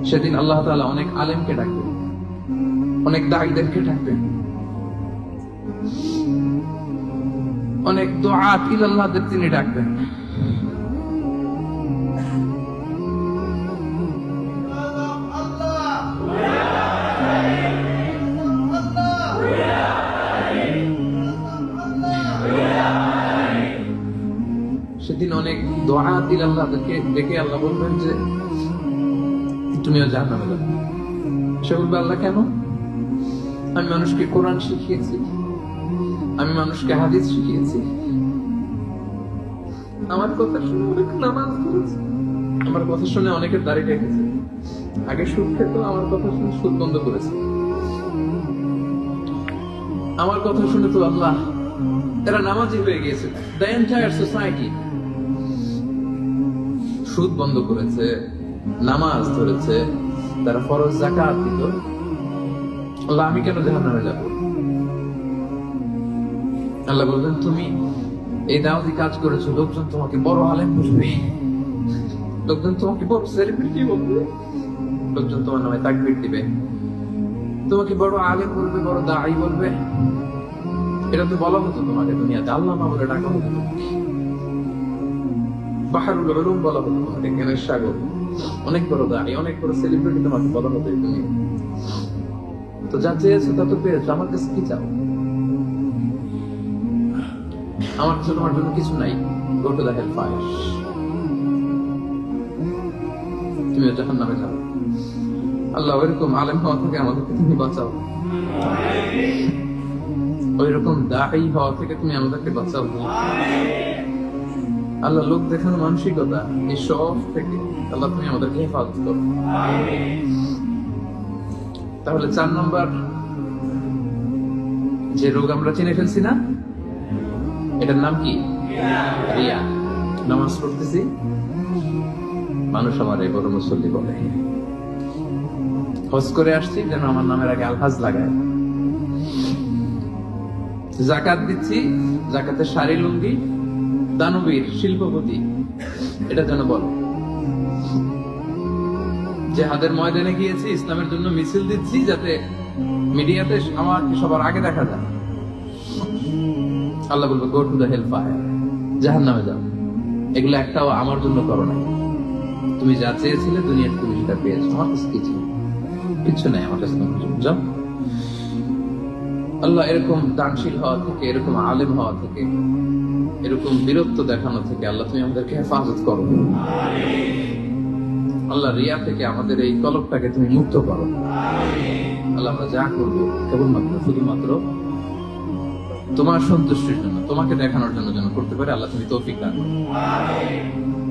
সেদিন আল্লাহ তাআলা অনেক আলেমকে ডাকবেন, অনেক দাঈদেরকে ডাকবেন, অনেক দুআত ইলাল্লাহদের তিনি ডাকবেন। সেদিন অনেক দুআত ইলাল্লাহদেরকে ডেকে আল্লাহ বলবেন যে তুমিও জাহান্নামে যাবে। সে বলবে, আল্লাহ কেন? আমি মানুষকে কোরআন শিখিয়েছি, আমি মানুষকে হাদিস শিখিয়েছি, আমার কথা শুনে অনেক নামাজ পড়েছে, আমার কথা শুনে অনেকের দাড়ি রেখেছে, আগে সুদ খেত, আমার কথা শুনে সুদ বন্ধ করেছে, আমার কথা শুনে তো আল্লাহ এরা নামাজি হয়ে গিয়েছে। দ্য এন্টায়ার সোসাইটি সুদ বন্ধ করেছে, নামাজ ধরেছে, তারা ফরজ যাকাত দিত, আল্লাহ আমি কেন জাহান্নামে যাব? আল্লাহ বলবেন, তুমি এই দাওয়াতি কাজ করেছো, লোকজন তোমাকে বড় আলেম বলবে, লোকজন তোমাকে বড় সেলিব্রিটি বলবে, লোকজন তোমার নামে তাকবীর দিবে, তোমাকে বড় আলেম বলবে, বড় দাঈ বলবে। এটা তো বলা হতো তোমাকে দুনিয়াতে, আল্লামা বলে ডাকা হতো তোমাকে, বাহরুল উলুম বলা হতো তোমাকে, জ্ঞানের সাগর, অনেক বড় দাঈ, অনেক বড় সেলিব্রিটি তোমাকে বলা হতো এই দুনিয়া। তো যা চেয়েছো তা তো পেয়েছো, আমার কাছে কি চাও? আমার কাছে তোমার জন্য কিছু নাই। Go to the hell fire, তুমি জাহান্নামে যাও। আল্লাহ ওইরকম আলেম হওয়া থেকে আমাদেরকে তুমি বাঁচাও, ওইরকম দাঈ হওয়া থেকে তুমি আমাদেরকে বাঁচাও। আল্লাহ লোক দেখানো মানসিকতা, এই সব থেকে আল্লাহ তুমি আমাদেরকে হেফাজত করো। তাহলে 4 নম্বর যে রোগ আমরা চিনে ফেলছি না, এটার নাম কি? রিয়া। নামাজ পড়তেছি, মানুষ আমার এই বড় মুসল্লি বলে, হজ করে আসছি যেন আমার নামের আগে আলহাজ লাগায়, যাকাত দিচ্ছি, যাকাতের শাড়ি লুঙ্গি দানবীর শিল্পপতি এটা যেন বলে, জিহাদের ময়দানে গিয়েছি, ইসলামের জন্য মিছিল দিচ্ছি, যাতে মিডিয়াতে আমার সবার আগে দেখা যায়। আল্লাহ বলবে, go to the hell fire, জাহান্নামে যাও। এগুলো একটাও আমার জন্য করো নাই। তুমি যা চেয়েছিলে দুনিয়াতে তুমি সেটা পেয়েছো, আমার কাছে কিছু নাই, আমার কাছে যাও। আল্লাহ এরকম দানশীল হওয়া থেকে, এরকম আলেম হওয়া থেকে, এরকম বীরত্ব দেখানো থেকে আল্লাহ তুমি আমাদেরকে হেফাজত করো। আল্লাহ রিয়া থেকে আমাদের এই কলবটাকে তুমি মুক্ত করো। আল্লাহ আমরা যা করবো কেবলমাত্র শুধুমাত্র তোমার সন্তুষ্টির জন্য, তোমাকে দেখানোর জন্য যেন করতে পারে। আল্লাহ তুমি তৌফিক দান করো।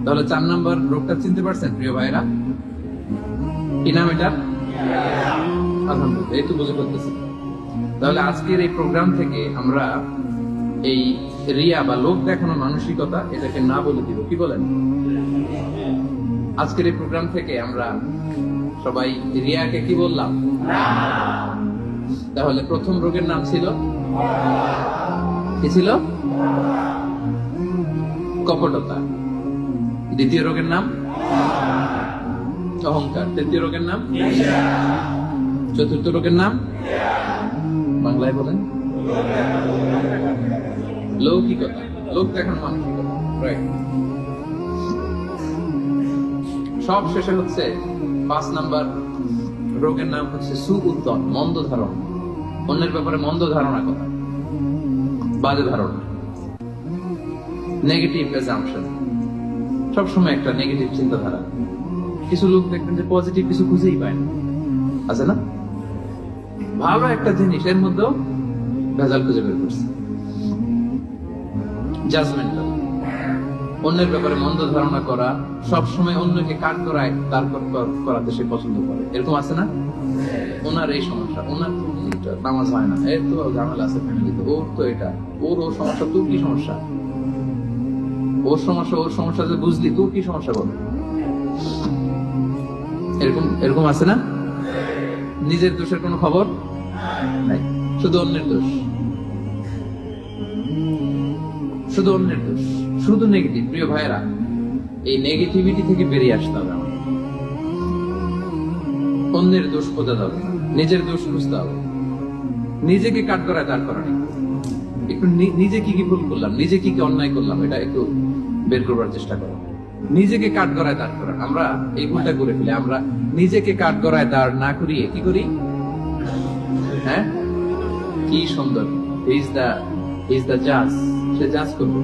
তাহলে 4 নম্বর রোগটা চিনতে পারছেন প্রিয় ভাইরা? কি নাম এটা? আলহামদুলিল্লাহ, এই তো বুঝে ফেলতেছি। তাহলে আজকের এই প্রোগ্রাম থেকে আমরা এই রিয়া বা লোক দেখানো মানসিকতা, এটাকে না বলে দিব। কি বলেন? আজকের এই প্রোগ্রাম থেকে আমরা সবাই রিয়াকে কি বললাম? তাহলে প্রথম রোগের নাম ছিল কি? ছিল কপটতা। দ্বিতীয় রোগের নাম অহংকার। তৃতীয় রোগের নাম, চতুর্থ রোগের নাম বাংলায় বলেন লৌকিকতা, লোক দেখানো মানসিকতা। রাইট। সব শেষে হচ্ছে 5 নাম্বার রোগের নাম হচ্ছে সুউদ্দন, মন্দ ধারণা। অন্যের ব্যাপারে মন্দ ধারণা করা, বাজে ধারণা, নেগেটিভ অ্যাজাম্পশন, সবসময় একটা নেগেটিভ চিন্তাধারা। কিছু লোক দেখবেন যে পজিটিভ কিছু খুঁজেই পায় না, আছে না? ভালো একটা জিনিস এর মধ্যেও ভেজাল খুঁজে বের করছে। জাজমেন্টাল, অন্যের ব্যাপারে মন্দ ধারণা করা, সবসময় অন্যকে কাট করায় তারপর করাতে সে পছন্দ করে, এরকম আছে না? ওনার এই সমস্যা, ওনার নামাজ হয় না, এর তো ঝামেলা আছে ফ্যামিলিতে, ওর তো এটা, ওর সমস্যা, তোর কি সমস্যা? ওর সমস্যা যে বুঝলি, তোর কি সমস্যা বল? এরকম আছে না? নিজের দোষের কোনো খবর নাই, শুধু অন্যের দোষ, শুধু অন্যের দোষ, শুধু নেগেটিভ। প্রিয় ভাইয়েরা, এই নেগেটিভিটি থেকে বেরিয়ে আসতে হবে আমাদের। অন্যের দোষ খোঁজা যাবে না, নিজের দোষ খুঁজতে হবে। নিজেকে কাট করায় দাঁড় করা নেই। একটু নিজে কি কি ভুল করলাম, নিজে কি কি অন্যায় করলাম, এটা একটু বের করবার চেষ্টা করো। নিজেকে কাট করায় দাঁড় করা, আমরা এই ভুলটা করে ফেলি। আমরা নিজেকে কাট করায় দাঁড় না করিয়ে কি করি? হ্যাঁ, কি সুন্দর, ইজ দা জাজ, সে জাজ করবে।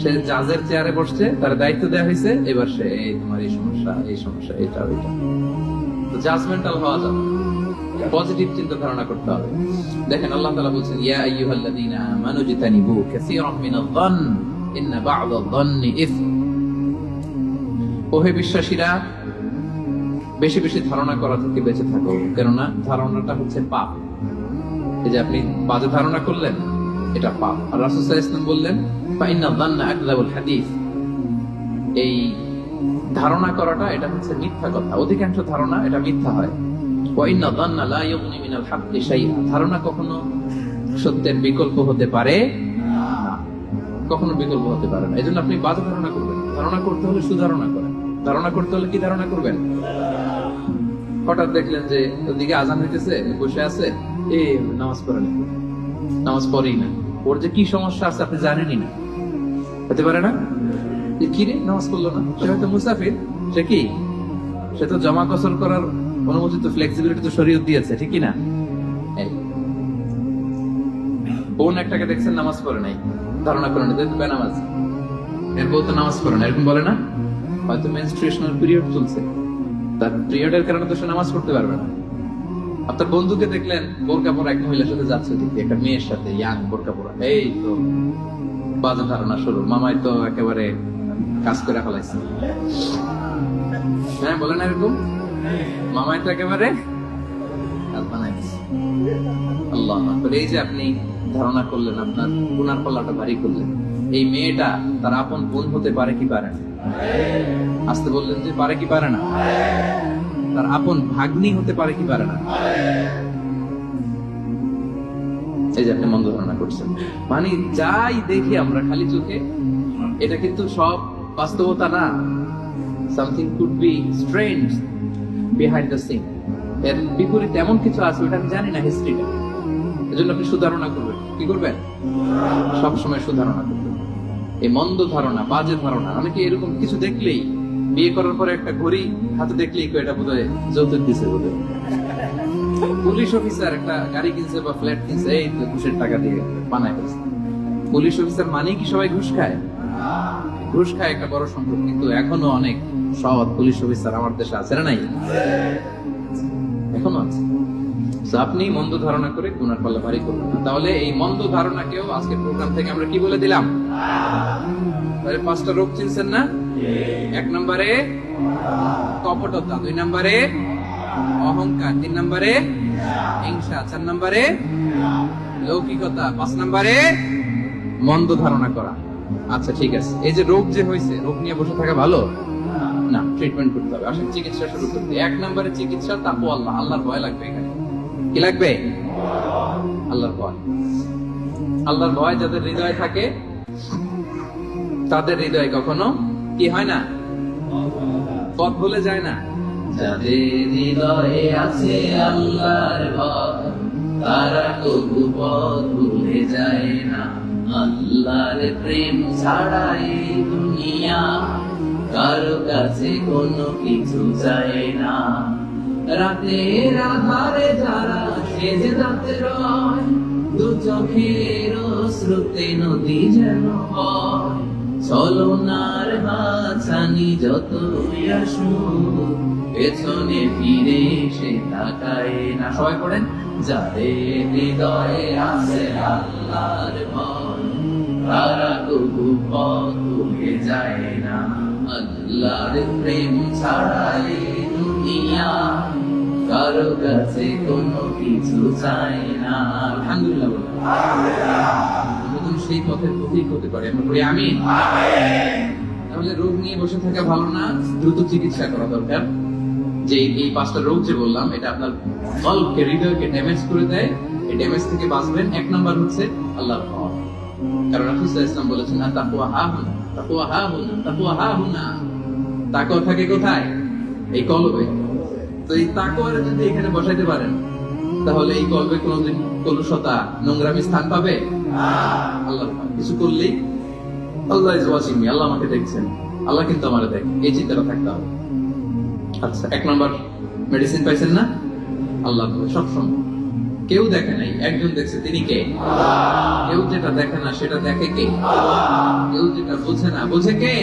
সে জাজের চেয়ারে বসছে, তার দায়িত্ব দেওয়া হয়েছে, এবার সে এই তোমার এই সমস্যা, এই সমস্যা, এটা ওইটা। তো জাজমেন্টাল হওয়া যাবে, পজিটিভ চিন্তা ধারণা করতে হবে। দেখেন আল্লাহ তাআলা বলছেন, ইয়া আইয়ুহাল্লাযীনা আমানু জিতানিবু কাসীরাম মিনায-যন্ন ইন্না বা'দায-যন্নি ইসম। ওহে বিশ্বাসীরা, বেশি বেশি ধারণা করা থেকে বেঁচে থাকো, কেননা ধারণাটা হচ্ছে পাপ। এই যে আপনি বাজে ধারণা করলেন, এটা পাপ। আর রাসূল সাল্লাল্লাহু আলাইহি ওয়াসাল্লাম বললেন, ফাইন্নায-যন্না আকযাবুল হাদীস। এই ধারণা করাটা এটা হচ্ছে মিথ্যা কথা, অধিকাংশ ধারণা এটা মিথ্যা হয়। ওয়া ইন্নায-যন্না লা ইউগনি মিনাল হাক্কি শাইআ। ধারণা কখনো সত্যের বিকল্প হতে পারে না, কখনো বিকল্প হতে পারে না। এজন্য আপনি বাজে ধারণা করবেন। ধারণা করতে হলে সুধারণা করেন। ধারণা করতে হলে কি ধারণা করবেন? হঠাৎ দেখলেন যে ওদিকে আজান হইতেছে, বসে আছে, নামাজ পড়ে না, নামাজ পড়েই না। ওর যে কি সমস্যা আছে আপনি জানেনই না, হতে পারে না? কি রে নামাজ পড়লো না? সে হয়তো মুসাফির, সে কি, সে তো জমা কসর করার অনুমতি, তো ফ্লেক্সিবিলিটি তো শরীয়ত দিয়েছে, ঠিক কি না? বোন একটাকে দেখছেন নামাজ পড়ে নাই, ধারণা করেন বেনামাজ, এর বউ তো নামাজ পড়ে না, এরকম বলে না? হয়তো মেনস্ট্রুয়েশনাল পিরিয়ড চলছে, তার পিরিয়ডের কারণে তো সে নামাজ পড়তে পারবে না। আপনার বন্ধুকে দেখলেন বোরকা পরা এক মহিলার সাথে যাচ্ছে, দেখি একটা মেয়ের সাথে, ইয়াং বোরকা পরা, এই তো বাজে ধারণা শুরু। মামাই তো একেবারে কাজ করে ফেলাইছে। হ্যাঁ বলেন এরকম, মামাই তো একেবারে কাজ বানাইছে। আল্লাহ আকবার। এই যে আপনি ধারণা করলেন, আপনার গুনার পাল্লাটা ভারী করলেন। এই মেয়েটা তার আপন বোন হতে পারে কি পারে না? আসতে বললেন যে পারে কি পারে না? তার আপন ভাগ্নি হতে পারে কি পারে না? এই যে আপনি মন্দ ধারণা করছেন, মানে যাই দেখি আমরা খালি চোখে, এটা কিন্তু সব বাস্তবতা না। Something could be strange behind the scene. এর বিপরীতে এমন কিছু আছে, ওটা আমি জানি না হিস্ট্রিটা। এজন্য আপনি সুধারণা করবেন। কি করবেন? সবসময় সুধারণা করবেন। এই মন্দ ধারণা, বাজে ধারণা, অনেকে এরকম কিছু দেখলেই, বিয়ে করার পরে একটা ঘড়ি হাতে দেখলেই এটা বোধহয় যৌতুক দিছে বোধহয়। পুলিশ অফিসার একটা গাড়ি কিনছে বা ফ্ল্যাট কিনছে, এই তো ঘুষের টাকা দিয়ে বানায় ফেলছে। পুলিশ অফিসার মানে কি সবাই ঘুষ খায়? ঘুষ খায় একটা বড় সংখ্যক, কিন্তু এখনো অনেক সৎ পুলিশ অফিসার আমার দেশে আছে না? নাই? এখনো আছে। আপনি মন্দ ধারণা করে গুনার পাল্লা ভারী করবেন না। তাহলে এই মন্দ ধারণাকেও আজকের প্রোগ্রাম থেকে আমরা কি বলে দিলাম? তাহলে 5টা রোগ চিনছেন না? 1 নম্বরে কপটতা, 2 নম্বরে অহংকার, 3 নম্বরে হিংসা, 4 নম্বরে লৌকিকতা, 5 নম্বরে মন্দ ধারণা করা। আচ্ছা ঠিক আছে, এই যে রোগ যে হয়েছে, রোগ নিয়ে বসে থাকা ভালো না, ট্রিটমেন্ট করতে হবে। আসেন চিকিৎসা শুরু করতে। 1 নম্বরে চিকিৎসা তাকওয়া আল্লাহ, আল্লাহর ভয় লাগবে। এখানে কি লাগবে? আল্লাহর ভয়। আল্লাহর ভয় যাদের হৃদয়ে থাকে, তাদের হৃদয় কখনো কি হয় না? পথ ভুলে যায় না। যাদের হৃদয়ে আছে আল্লাহর ভয়, তারা কবু পথ ভুলে যায় না। আল্লাহর প্রেম ছাড়া এই দুনিয়া কারো কাছে কোনো কিছু চায় না। রাতের আধারে যারা সেজে যাতে রয়, দু চোখের শ্রুতে নদী যেন হয়। ছলনার হাতছানি যতই আসুক, পেছনে ফিরে সে তাকায় না। সবাই পড়েন, যাদের হৃদয়ে আছে আল্লাহর ভয়, তারা কবু পথ ভুলে যায় না। আল্লাহর প্রেম ছাড়া এই দুনিয়া কারো কাছে কোনো কিছু চায় না। আলহামদুলিল্লাহ বলুন। সেই পথের পথিক হতে পারে। আমরা বলি আমিন। তাহলে রোগ নিয়ে বসে থাকা ভালো না, দ্রুত চিকিৎসা করা দরকার। যে এই 5টা রোগ যে বললাম, এটা আপনার কলবকে, হৃদয়কে ড্যামেজ করে দেয়। এই ড্যামেজ থেকে বাঁচবেন। 1 নাম্বার হচ্ছে আল্লাহর ভয়। কারণ রাসূল সাল্লাল্লাহু আলাইহি ওয়াসাল্লাম বলেছেন, তাকওয়া হাহুনা, তাকওয়া হাহুনা, তাকওয়া হাহুনা। তাকওয়া থাকে কোথায়? এই কলবে। তো এই তাকওয়ারে যদি এখানে বসাইতে পারেন, তাহলে এই কলবে কোনোদিন কলুষতা, নোংরামি স্থান পাবে? আল্লাহ কিছু করলেই আল্লাহ ইজ ওয়াচিং মি, আল্লাহ আমাকে দেখছেন, আল্লাহ কিন্তু আমারে দেখে, এই চিন্তাটা থাকতে হবে। আচ্ছা, 1 নম্বর মেডিসিন পাইছেন না? আল্লাহ সবসময়। কেউ দেখে নাই, একজন দেখছে, তিনি কে? কেউ যেটা দেখে না সেটা দেখে কে? কেউ যেটা বোঝে না বোঝে কে?